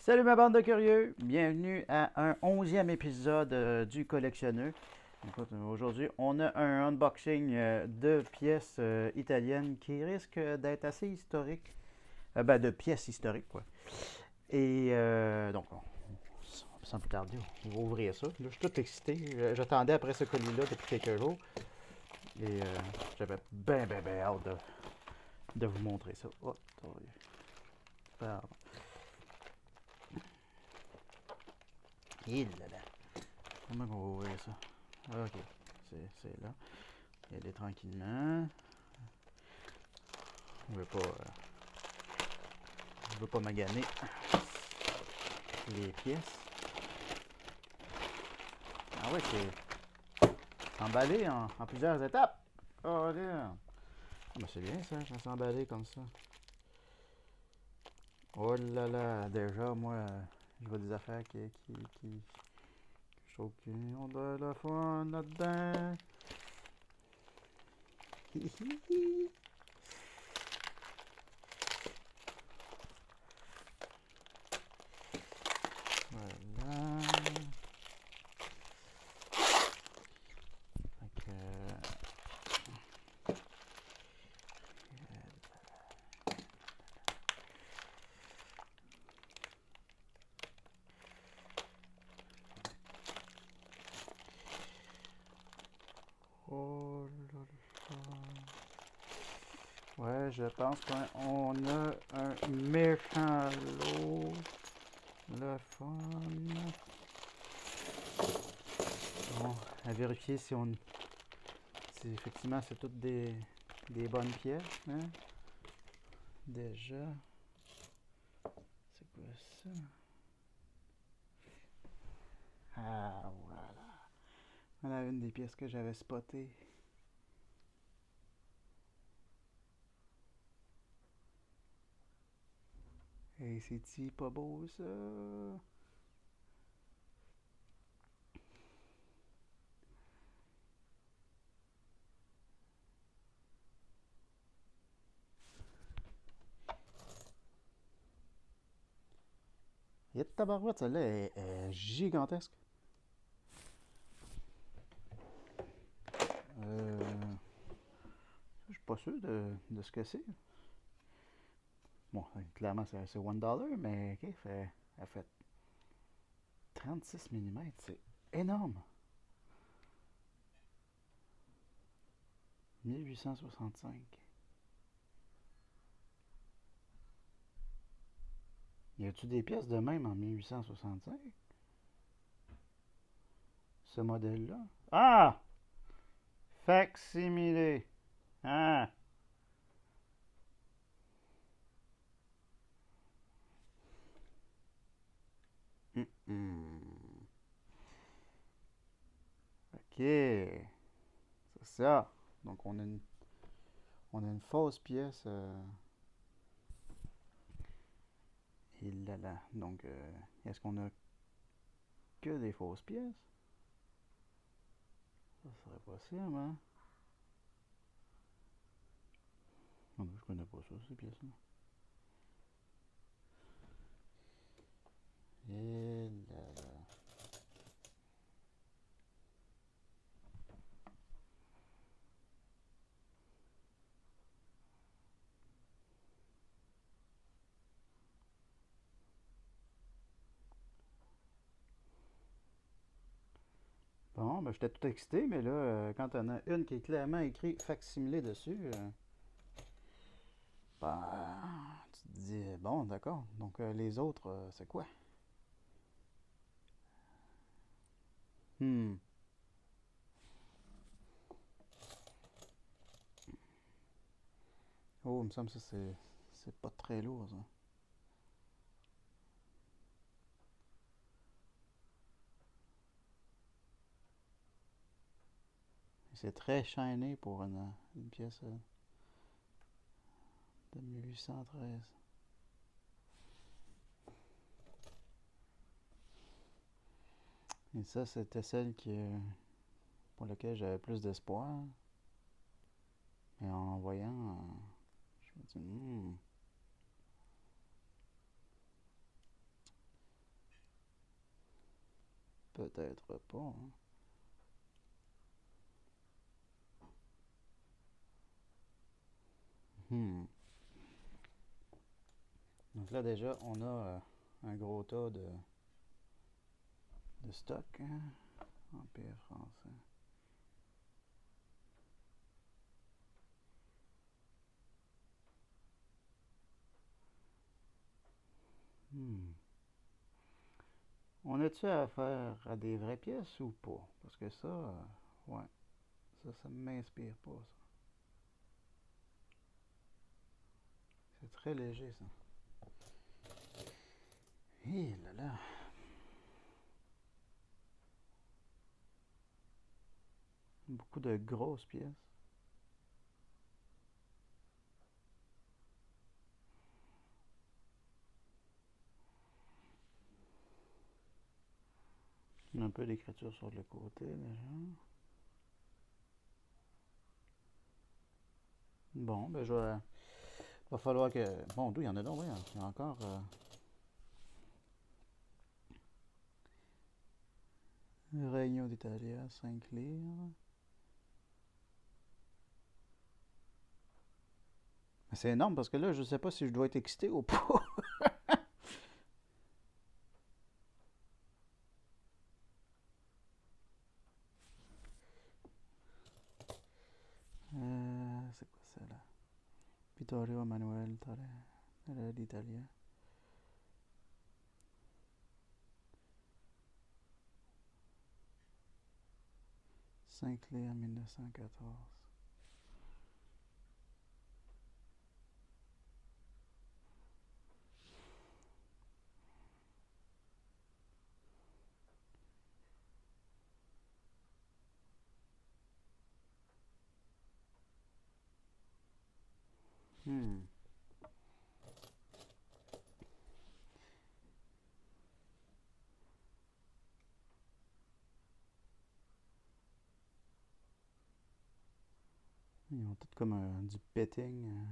Salut ma bande de curieux, bienvenue à un 11e épisode du collectionneur. Écoute, aujourd'hui, on a un unboxing de pièces italiennes qui risquent d'être assez historiques. Ben, de pièces historiques, quoi. Et donc, sans plus tarder, on va ouvrir ça. Là, je suis tout excité. J'attendais après ce colis-là depuis quelques jours. Et j'avais ben hâte de vous montrer ça. Oh, pardon. Il là là. Comment on va ouvrir ça? Ok, c'est là. Il y aller tranquillement. Je veux pas maganer les pièces. Ah ouais, c'est emballé en plusieurs étapes. Oh là! Mais c'est bien ça, ça s'emballer comme ça. Oh là là, déjà, moi, je vois des affaires qui je trouve qu'ils ont de la fun là-dedans. Voilà. Fait que, oh là là. Ouais, je pense qu'on a un méchant lot. Le fun. Bon, à vérifier si effectivement c'est toutes des bonnes pièces. Hein? Déjà. C'est quoi ça? Ah, voilà. Voilà une des pièces que j'avais spotées. Et c'est-tu pas beau ça? Et tabarouette, celle-là est gigantesque. Je suis pas sûr de ce que c'est. Bon, clairement c'est $1, mais ok, elle fait 36 mm, c'est énorme. 1865. Y a-tu des pièces de même en 1865? Ce modèle-là? Ah! Facsimilé. Ah! Mm-mm. Ok. C'est ça. Donc on a une fausse pièce. Et là là. Donc, est-ce qu'on a que des fausses pièces? Ça serait possible, hein? Oh, je connais pas ça, ces pièces-là. Et là là. Bon, ben j'étais tout excité, mais là, quand on a une qui est clairement écrit facsimilé dessus, ben, tu te dis, bon, d'accord. Donc, les autres, c'est quoi? Hmm. Oh, il me semble que ça, c'est pas très lourd, ça. C'est très shiny pour une pièce de 1813. Et ça, c'était celle pour laquelle j'avais plus d'espoir. Et en voyant, je me dis, peut-être pas. Hein. Hmm. Donc là, déjà, on a un gros tas de stock. Hein? Empire français. Hmm. On a-tu affaire à des vraies pièces ou pas? Parce que ça, ouais, ça m'inspire pas, ça. C'est très léger, ça. Hé là là. Beaucoup de grosses pièces. Un peu d'écriture sur le côté, déjà. Bon, ben je vais. Va falloir que. Bon, d'où il y en a donc, oui, il y a encore. Regno d'Italia, 5 livres. C'est énorme parce que là, je sais pas si je dois être excité ou pas. C'est quoi ça là? Vittorio Emanuele d'Italia. Saint-Cloud en 1914. Hmm. Ils ont tout comme du petting.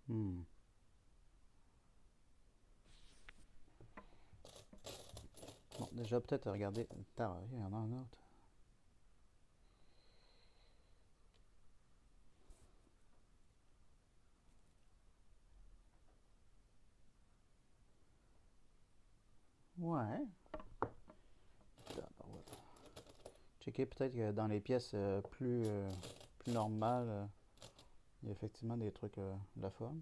Hmm. Bon, déjà peut-être regarder. Attends, il y en a un autre. Ouais. Checker peut-être que dans les pièces plus normales, il y a effectivement des trucs de la fun.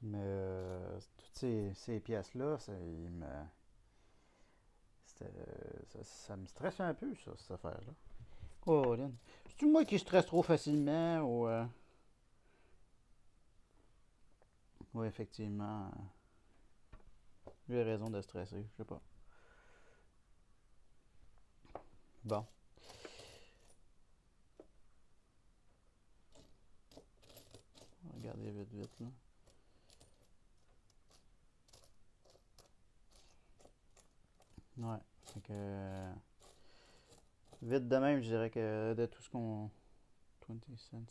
Mais toutes ces pièces-là, ça me stresse un peu, ça, cette affaire-là. Oh, Lynn. C'est-tu moi qui stresse trop facilement ou. Oui, effectivement. J'ai raison de stresser, je sais pas. Bon, on va regarder vite vite là. Ouais. Fait que, vite de même, je dirais que de tout ce qu'on. 20 cents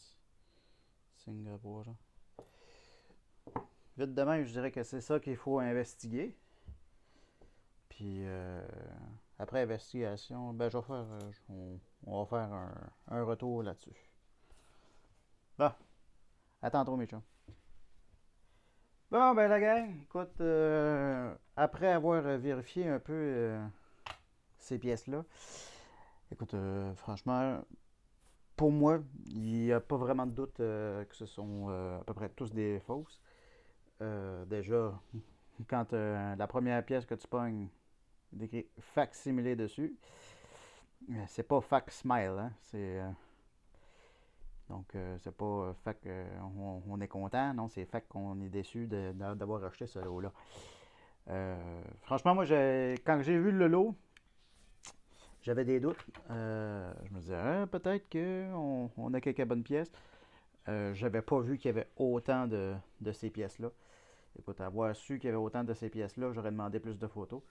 Singapour. Là. Vite de même, je dirais que c'est ça qu'il faut investiguer. Puis après investigation, ben je vais faire. On va faire un retour là-dessus. Bon, à tantôt, mes chums. Bon, ben la gang, écoute, après avoir vérifié un peu ces pièces-là, écoute, franchement, pour moi, il n'y a pas vraiment de doute que ce sont à peu près tous des fausses. Déjà, quand la première pièce que tu pognes, il est écrit facsimilé dessus, c'est pas fac smile, hein, donc c'est pas fac on est content, non, c'est fac qu'on est déçu d'avoir acheté ce lot-là. Franchement, moi, quand j'ai vu le lot, j'avais des doutes. Je me disais, ah, peut-être qu'on a quelques bonnes pièces. J'avais pas vu qu'il y avait autant de ces pièces-là. Écoute, avoir su qu'il y avait autant de ces pièces-là, j'aurais demandé plus de photos.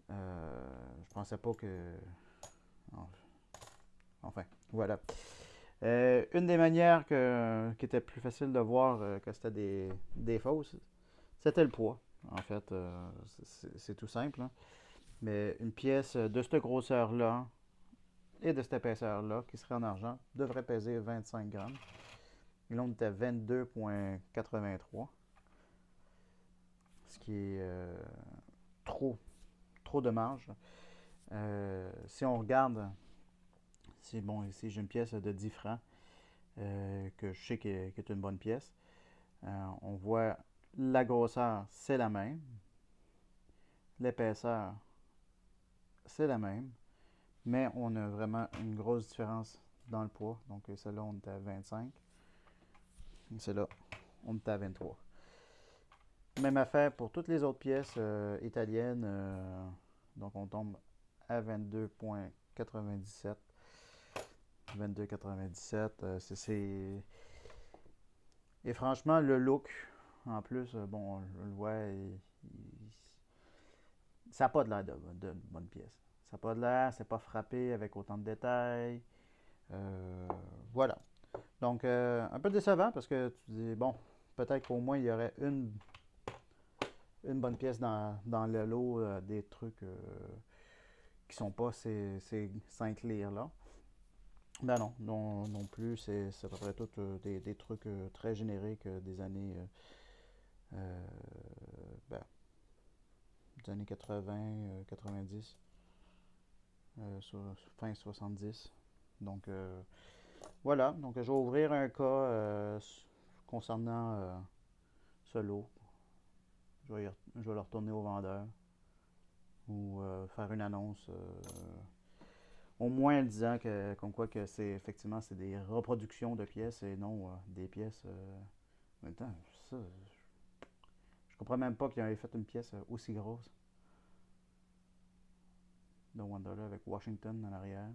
Je pensais pas que Enfin, voilà. Une des manières qui était plus facile de voir que c'était des fausses, c'était le poids. En fait, c'est tout simple, hein. Mais une pièce de cette grosseur-là et de cette épaisseur-là, qui serait en argent, devrait peser 25 grammes. Et là, on était à 22,83, ce qui est trop, trop de marge. Si on regarde, c'est bon, ici j'ai une pièce de 10 francs que je sais qu'est une bonne pièce. On voit la grosseur, c'est la même. L'épaisseur, c'est la même. Mais on a vraiment une grosse différence dans le poids. Donc celle-là, on est à 25. Et celle-là, on est à 23. Même affaire pour toutes les autres pièces italiennes. Donc on tombe à 22,97. 22,97. Et franchement, le look, en plus, bon, on le voit, ça n'a pas de l'air de bonne pièce. Ça n'a pas de l'air, c'est pas frappé avec autant de détails. Euh, voilà. Donc, un peu décevant parce que tu dis, bon, peut-être qu'au moins il y aurait une bonne pièce dans le lot des trucs qui sont pas ces 5 livres-là. Ben non, non plus, c'est à peu près tout des trucs très génériques des années, euh, ben, des années 80, 90, fin 70. Donc, voilà, donc je vais ouvrir un cas concernant ce lot. Je vais le retourner au vendeur ou faire une annonce au moins en disant que, comme quoi que c'est effectivement c'est des reproductions de pièces et non des pièces. En même temps, ça, je comprends même pas qu'ils avaient fait une pièce aussi grosse de Wonderla avec Washington en arrière,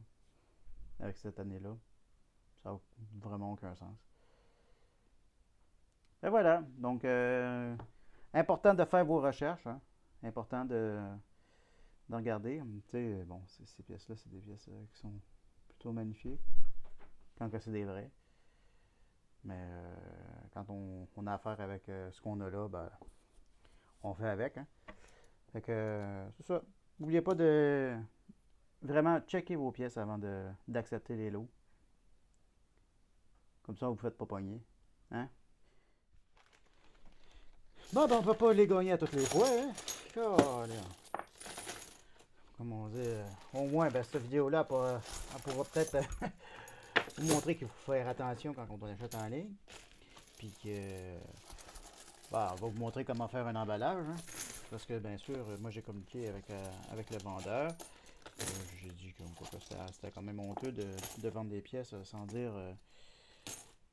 avec cette année-là. Ça n'a vraiment aucun sens. Et voilà, donc important de faire vos recherches, hein. Important de regarder. Tu sais, bon, ces pièces-là, c'est des pièces qui sont plutôt magnifiques, quand que c'est des vrais. Mais quand on a affaire avec ce qu'on a là, ben, on fait avec, hein. Fait que, c'est ça. N'oubliez pas de vraiment checker vos pièces avant d'accepter les lots. Comme ça, vous ne vous faites pas pogner. Hein? Bon, ben, on ne va pas les gagner à toutes les fois, hein? Oh, là. Comme on dit, au moins, ben, cette vidéo-là, elle pourra peut-être vous montrer qu'il faut faire attention quand on achète en ligne. Puis que, bah, on va vous montrer comment faire un emballage, hein. Parce que, bien sûr, moi, j'ai communiqué avec le vendeur. J'ai dit comme quoi que c'était quand même honteux de vendre des pièces sans dire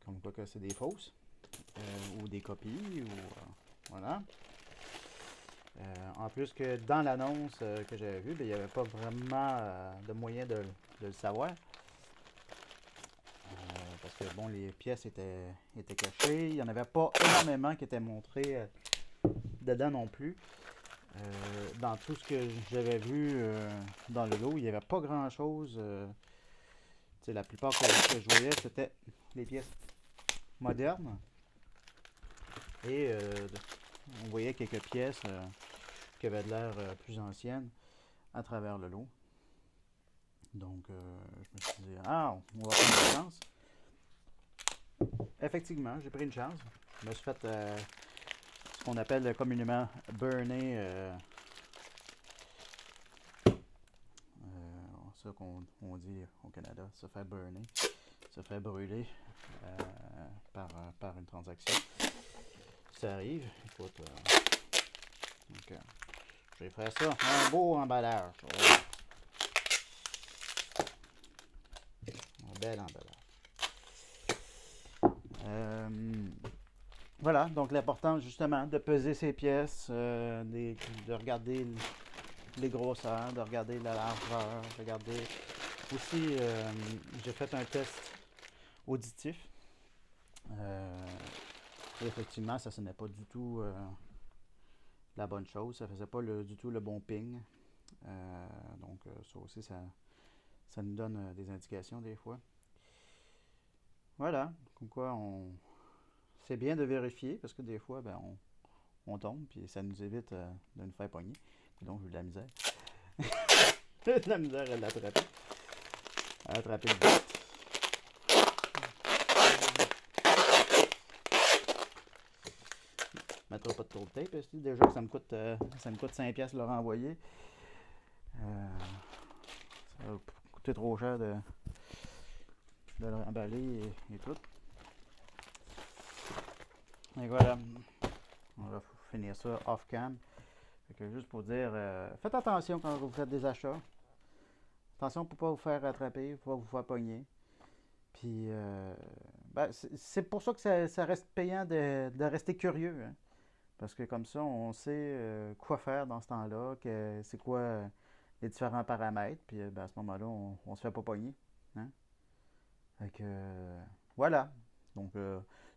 comme quoi que c'est des fausses ou des copies ou voilà. En plus que dans l'annonce que j'avais vue, ben, il n'y avait pas vraiment de moyen de le savoir. Parce que bon, les pièces étaient cachées. Il n'y en avait pas énormément qui étaient montrées dedans non plus. Dans tout ce que j'avais vu dans le lot, il n'y avait pas grand chose. La plupart que je voyais, c'était les pièces modernes. Et on voyait quelques pièces qui avaient de l'air plus anciennes à travers le lot. Donc, je me suis dit, ah, on va prendre une chance. Effectivement, j'ai pris une chance. Je me suis fait ce qu'on appelle communément burner. Ça qu'on dit au Canada, se faire burner, se faire brûler par une transaction. Ça arrive. Écoute, donc, je vais faire ça. Un beau emballage. Ouais. Un bel emballage. Voilà, donc l'important justement de peser ses pièces, de regarder les grosseurs, de regarder la largeur, de regarder aussi, j'ai fait un test auditif. Et effectivement, ça sonnait pas du tout la bonne chose, ça faisait pas du tout le bon ping. Donc ça aussi, Ça nous donne des indications des fois. Voilà, comme quoi c'est bien de vérifier parce que des fois, ben, on tombe puis ça nous évite de nous faire pogner. Puis donc, j'ai eu de la misère. J'ai de la misère à l'attraper. À attraper le bout. Je mettrai pas de tour de tape. Déjà que ça me coûte 5$ de le renvoyer. Ça va coûter trop cher de le remballer et tout. Et voilà. On va finir ça off-cam. Juste pour dire, faites attention quand vous faites des achats. Attention pour ne pas vous faire rattraper, pour ne pas vous faire pogner. Puis, ben, c'est pour ça que ça reste payant de rester curieux. Hein. Parce que comme ça, on sait quoi faire dans ce temps-là, que c'est quoi les différents paramètres. Puis ben, à ce moment-là, on se fait pas pogner. Hein? Fait que, voilà. Donc,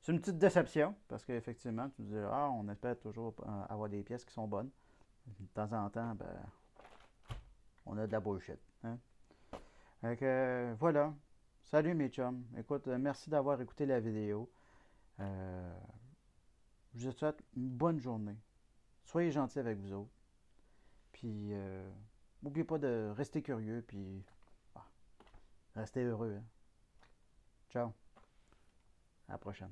c'est une petite déception. Parce qu'effectivement, tu dis, ah, on espère toujours avoir des pièces qui sont bonnes. De temps en temps, ben, on a de la bullshit. Hein? Fait que, voilà. Salut mes chums. Écoute, merci d'avoir écouté la vidéo. Euh, je vous souhaite une bonne journée. Soyez gentils avec vous autres. Puis, n'oubliez pas de rester curieux. Puis, ah, restez heureux. Hein. Ciao. À la prochaine.